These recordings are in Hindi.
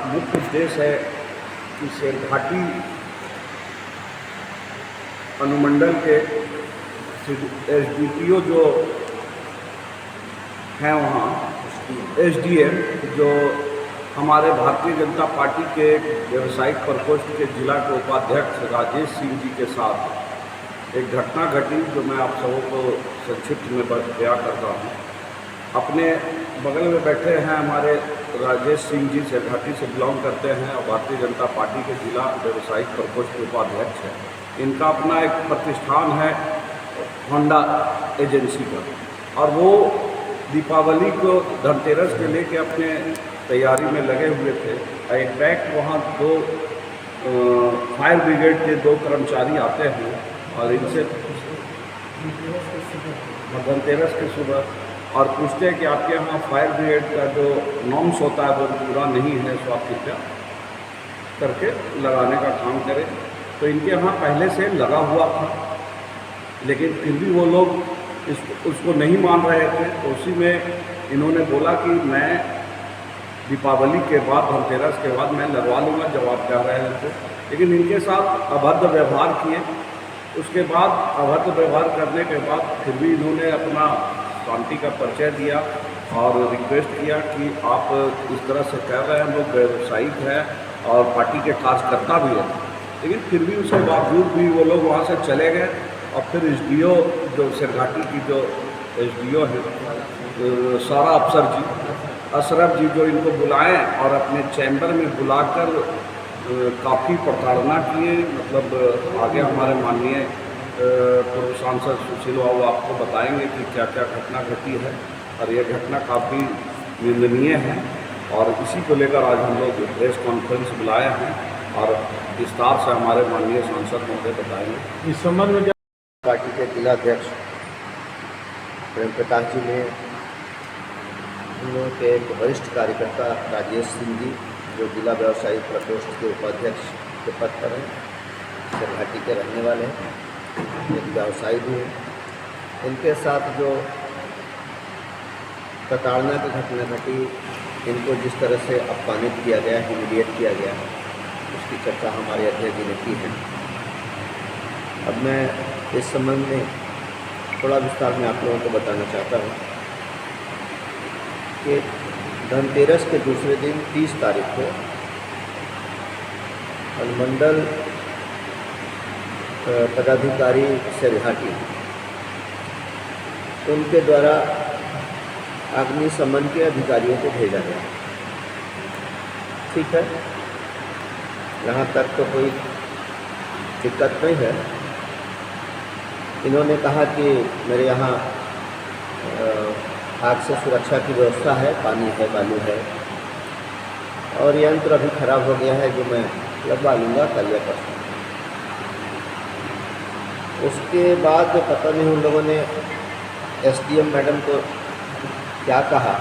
मुख्य उद्देश्य है कि शेरघाटी अनुमंडल के एसडीपीओ जो हैं वहाँ एसडीएम जो हमारे भारतीय जनता पार्टी के व्यावसायिक प्रकोष्ठ के जिला के उपाध्यक्ष राजेश सिंह जी के साथ एक घटना घटी जो मैं आप सबों को संक्षिप्त में बयां करता हूँ। अपने बगल में बैठे हैं हमारे राजेश सिंह जी, शेरघाटी से बिलोंग करते हैं और भारतीय जनता पार्टी के जिला व्यावसायिक प्रकोष्ठ के उपाध्यक्ष हैं। इनका अपना एक प्रतिष्ठान है होंडा एजेंसी का, और वो दीपावली को धनतेरस के लेके अपने तैयारी में लगे हुए थे। एग्जैक्ट वहाँ दो फायर ब्रिगेड के 2 कर्मचारी आते हैं और इनसे धनतेरस की सुबह और पूछते हैं कि आपके यहाँ फायर ब्रिगेड का जो नॉर्म्स होता है वो पूरा नहीं है, सो आप कृपया करके लगाने का काम करें। तो इनके यहाँ पहले से लगा हुआ था, लेकिन फिर भी वो लोग उसको नहीं मान रहे थे। तो उसी में इन्होंने बोला कि मैं दीपावली के बाद, धनतेरस के बाद मैं लगवा लूँगा, जब आप कह रहे थे। लेकिन इनके साथ अभद्र व्यवहार किए। उसके बाद अभद्र व्यवहार करने के बाद फिर भी इन्होंने अपना शांति का परिचय दिया और रिक्वेस्ट किया कि आप इस तरह से कह रहे हैं, हम लोग व्यावसायिक हैं और पार्टी के कार्यकर्ता भी हैं। लेकिन फिर भी उसके बावजूद भी वो लोग वहाँ से चले गए। और फिर एसडीओ जो शेरघाटी की जो एसडीओ है सारा अफसर जी, अशरफ जी, जो इनको बुलाएं और अपने चैम्बर में बुलाकर काफ़ी प्रताड़ना किए। मतलब आगे हमारे माननीय पूर्व सांसद सुशील बाबू आपको बताएंगे कि क्या क्या घटना घटी है, और ये घटना काफ़ी निंदनीय है। और इसी को लेकर आज हम लोग प्रेस कॉन्फ्रेंस बुलाए हैं और विस्तार से हमारे माननीय सांसद महोदय बताएंगे इस संबंध में। पार्टी के जिलाध्यक्ष प्रेम प्रकाश जी ने उन लोगों के एक वरिष्ठ कार्यकर्ता राजेश सिंह जी, जो जिला व्यवसायिक प्रकोष्ठ के उपाध्यक्ष के पद पर हैं, शेरघाटी के रहने वाले हैं, एक व्यवसायी भी हैं, इनके साथ जो प्रताड़ना की घटना घटी, इनको जिस तरह से अपमानित किया गया, ह्यूमिलिएट किया गया, उसकी चर्चा हमारे अध्यक्ष जी ने की है। अब मैं इस संबंध में थोड़ा विस्तार में आप लोगों को बताना चाहता हूँ कि धनतेरस के दूसरे दिन 30 तारीख को अनुमंडल पदाधिकारी शेरघाटी उनके द्वारा अग्निशमन के अधिकारियों को भेजा गया। ठीक है, यहाँ तक तो कोई दिक्कत नहीं है। इन्होंने कहा कि मेरे यहाँ आग से सुरक्षा की व्यवस्था है, पानी है, बालू है, और यंत्र अभी खराब हो गया है जो मैं लगवा लूँगा कल या परसों। उसके बाद पता नहीं उन लोगों ने एसडीएम मैडम को क्या कहा,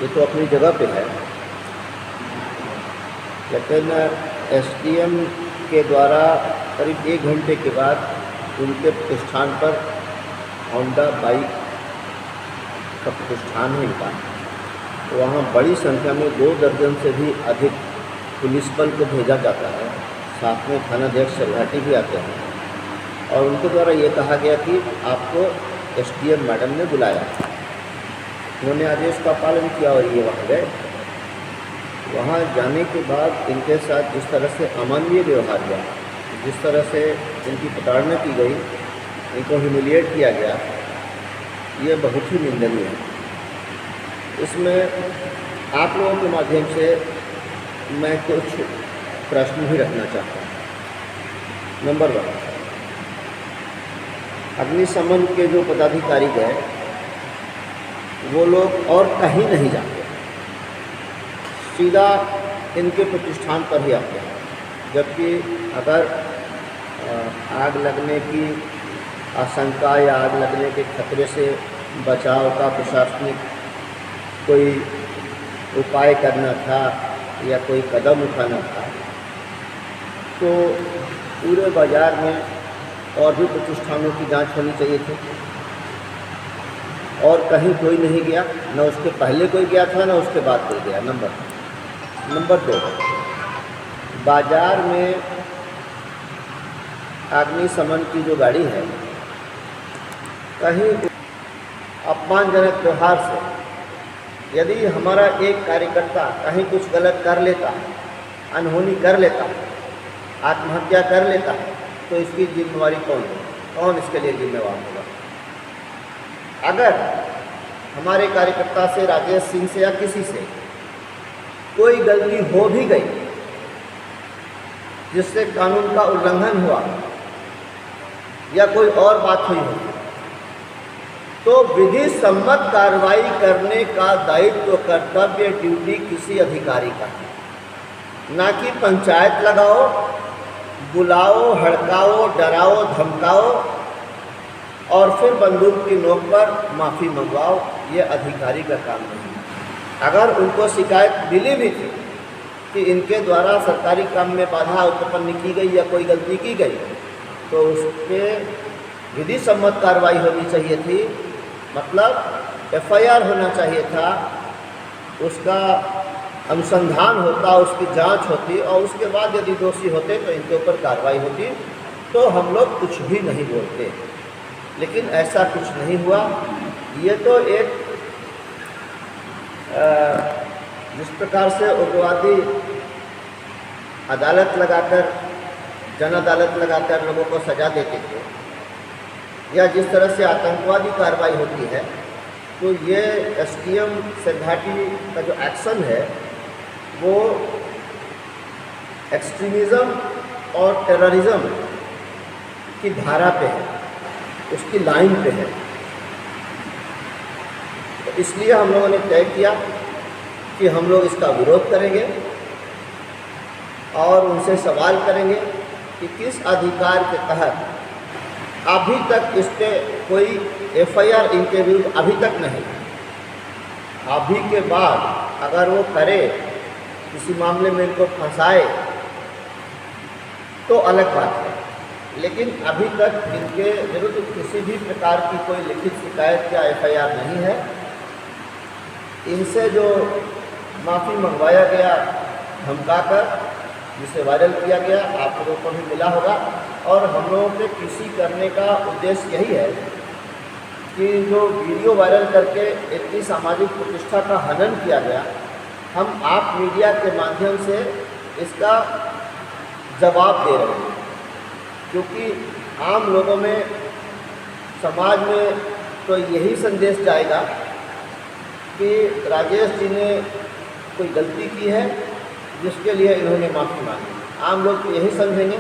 ये तो अपनी जगह पे है, लेकिन एसडीएम के द्वारा करीब 1 घंटे के बाद उनके प्रतिष्ठान पर होंडा बाइक का प्रतिष्ठान है इनका, तो वहाँ बड़ी संख्या में 2 दर्जन से भी अधिक पुलिस बल को भेजा जाता है, साथ में थानाध्यक्ष शेरघाटी भी आते हैं, और उनके द्वारा ये कहा गया कि आपको एसडीएम मैडम ने बुलाया। उन्होंने आदेश का पालन किया और ये वहाँ गए। वहाँ जाने के बाद इनके साथ जिस तरह से अमानवीय व्यवहार हुआ, जिस तरह से इनकी प्रताड़ना की गई, इनको ह्यूमिलिएट किया गया, ये बहुत ही निंदनीय है। इसमें आप लोगों के माध्यम से मैं कुछ प्रश्न भी रखना चाहता हूँ। नंबर 1, अग्निशमन के जो पदाधिकारी गए वो लोग और कहीं नहीं जाते, सीधा इनके प्रतिष्ठान पर ही आते हैं। जबकि अगर आग लगने की आशंका या आग लगने के खतरे से बचाव का प्रशासनिक कोई उपाय करना था या कोई कदम उठाना था, तो पूरे बाज़ार में और भी प्रतिष्ठानों की जांच होनी चाहिए थी, और कहीं कोई नहीं गया, न उसके पहले कोई गया था, न उसके बाद कोई गया। नंबर नंबर 2, बाज़ार में अग्निशमन की जो गाड़ी है, कहीं अपमानजनक व्यवहार से यदि हमारा एक कार्यकर्ता कहीं कुछ गलत कर लेता है, अनहोनी कर लेता है, आत्महत्या कर लेता है, तो इसकी जिम्मेवारी कौन है? कौन इसके लिए जिम्मेवार होगा? अगर हमारे कार्यकर्ता से, राजेश सिंह से या किसी से कोई गलती हो भी गई जिससे कानून का उल्लंघन हुआ या कोई और बात हुई हो, तो विधि सम्मत कार्रवाई करने का दायित्व, कर्तव्य, ड्यूटी किसी अधिकारी का है, ना कि पंचायत लगाओ, बुलाओ, हड़काओ, डराओ, धमकाओ और फिर बंदूक की नोक पर माफ़ी मंगवाओ। ये अधिकारी का काम नहीं है। अगर उनको शिकायत मिली भी थी कि इनके द्वारा सरकारी काम में बाधा उत्पन्न की गई या कोई गलती की गई, तो उस पर विधि सम्मत कार्रवाई होनी चाहिए थी, मतलब FIR होना चाहिए था, उसका अनुसंधान होता, उसकी जांच होती और उसके बाद यदि दोषी होते तो इनके ऊपर कार्रवाई होती, तो हम लोग कुछ भी नहीं बोलते। लेकिन ऐसा कुछ नहीं हुआ। ये तो एक जिस प्रकार से उग्रवादी अदालत लगाकर, जन अदालत लगाकर लोगों को सज़ा देते थे, या जिस तरह से आतंकवादी कार्रवाई होती है, तो ये SDM सिरघाटी का जो एक्शन है वो एक्सट्रीमिज़म और टेररिज्म की धारा पे है, उसकी लाइन पे है। तो इसलिए हम लोगों ने तय किया कि हम लोग इसका विरोध करेंगे और उनसे सवाल करेंगे कि किस अधिकार के तहत अभी तक इस पर कोई FIR इनके विरुद्ध अभी तक नहीं। अभी के बाद अगर वो करे, किसी मामले में इनको फंसाए तो अलग बात है, लेकिन अभी तक इनके विरुद्ध किसी भी प्रकार की कोई लिखित शिकायत या FIR नहीं है। इनसे जो माफ़ी मंगवाया गया धमकाकर, जिसे वायरल किया गया, आप लोगों को भी मिला होगा, और हम लोगों के किसी करने का उद्देश्य यही है कि जो वीडियो वायरल करके इतनी सामाजिक प्रतिष्ठा का हनन किया गया, हम आप मीडिया के माध्यम से इसका जवाब दे रहे हैं, क्योंकि आम लोगों में, समाज में तो यही संदेश जाएगा कि राजेश जी ने कोई गलती की है जिसके लिए इन्होंने माफ़ी मांगी। आम लोग तो यही समझेंगे,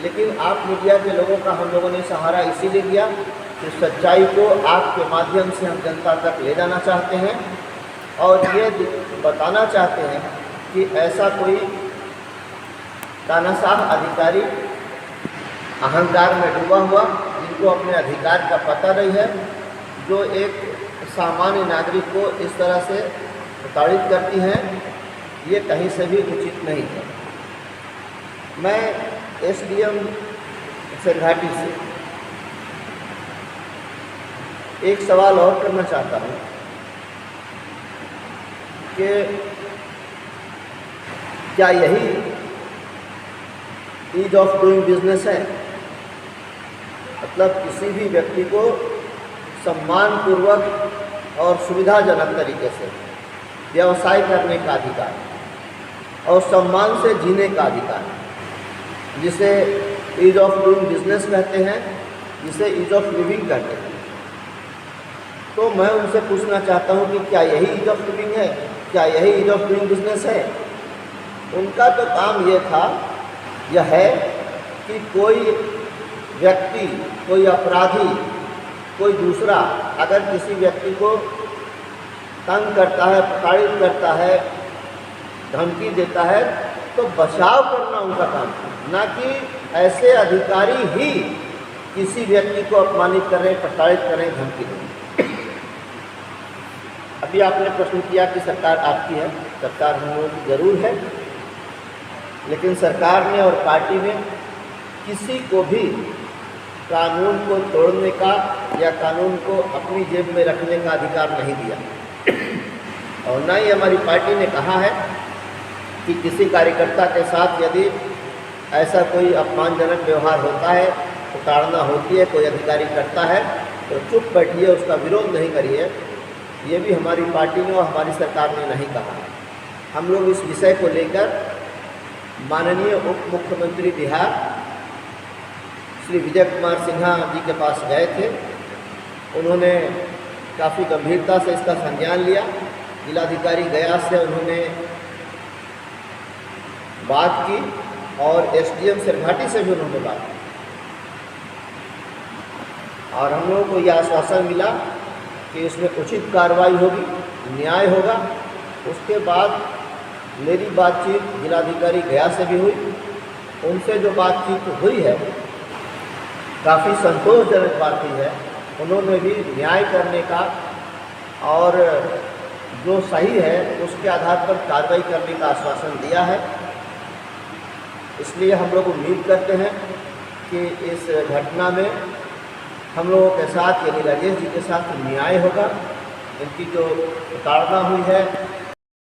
लेकिन आप मीडिया के लोगों का हम लोगों ने सहारा इसीलिए लिया कि सच्चाई को आपके माध्यम से हम जनता तक ले जाना चाहते हैं और ये बताना चाहते हैं कि ऐसा कोई तानाशाह अधिकारी अहंकार में डूबा हुआ, जिनको अपने अधिकार का पता नहीं है, जो एक सामान्य नागरिक को इस तरह से प्रताड़ित करती हैं, ये कहीं से भी उचित नहीं है। मैं SDM सिरघाटी से एक सवाल और करना चाहता हूँ कि क्या यही ईज ऑफ डूइंग बिजनेस है? मतलब किसी भी व्यक्ति को सम्मानपूर्वक और सुविधाजनक तरीके से व्यवसाय करने का अधिकार और सम्मान से जीने का अधिकार, जिसे ईज ऑफ डूइंग बिजनेस कहते हैं, जिसे ईज ऑफ लिविंग कहते हैं। तो मैं उनसे पूछना चाहता हूं कि क्या यही ईज ऑफ लिविंग है? क्या यही ईज ऑफ डूइंग बिजनेस है? उनका तो काम ये था, यह है कि कोई व्यक्ति, कोई अपराधी, कोई दूसरा अगर किसी व्यक्ति को तंग करता है, प्रताड़ित करता है, धमकी देता है, तो बचाव करना उनका काम है, ना कि ऐसे अधिकारी ही किसी व्यक्ति को अपमानित करें, प्रताड़ित करें, धमकी दें। अभी आपने प्रश्न किया कि सरकार आपकी है। सरकार हम लोगों की ज़रूर है, लेकिन सरकार ने और पार्टी ने किसी को भी कानून को तोड़ने का या कानून को अपनी जेब में रखने का अधिकार नहीं दिया। और न ही हमारी पार्टी ने कहा है कि किसी कार्यकर्ता के साथ यदि ऐसा कोई अपमानजनक व्यवहार होता है, प्रताड़ना होती है, कोई अधिकारी करता है, तो चुप बैठिए, उसका विरोध नहीं करिए। ये भी हमारी पार्टी ने और हमारी सरकार ने नहीं कहा। हम लोग इस विषय को लेकर माननीय उप मुख्यमंत्री बिहार श्री विजय कुमार सिन्हा जी के पास गए थे। उन्होंने काफ़ी गंभीरता से इसका संज्ञान लिया। जिलाधिकारी गया से उन्होंने बात की और एसडीएम सिरघाटी से भी उन्होंने बात की और हम लोगों को यह आश्वासन मिला कि इसमें उचित कार्रवाई होगी, न्याय होगा। उसके बाद मेरी बातचीत जिलाधिकारी गया से भी हुई। उनसे जो बातचीत हुई है काफ़ी संतोषजनक बात हुई है। उन्होंने भी न्याय करने का और जो सही है उसके आधार पर कार्रवाई करने का आश्वासन दिया है। इसलिए हम लोग उम्मीद करते हैं कि इस घटना में हम लोगों के साथ यानी राजेश जी के साथ न्याय होगा। इनकी जो प्रताड़ना हुई है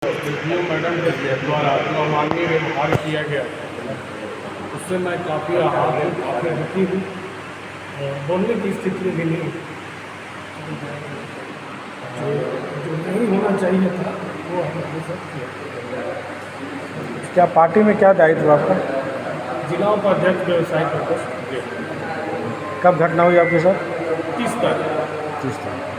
मैडम के द्वारा जो माननीय व्यवहार किया गया उससे मैं काफ़ी आहत हूँ, काफ़ी दुखी हूँ। बोलने की स्थिति भी नहीं, जो नहीं होना चाहिए था वो हमने सब किया। क्या पार्टी में क्या दायित्व आपका? जिला उपाध्यक्ष व्यवसाय प्रकोष्ठ। कब घटना हुई आपके साथ? 30 तारीख। 30 तारीख।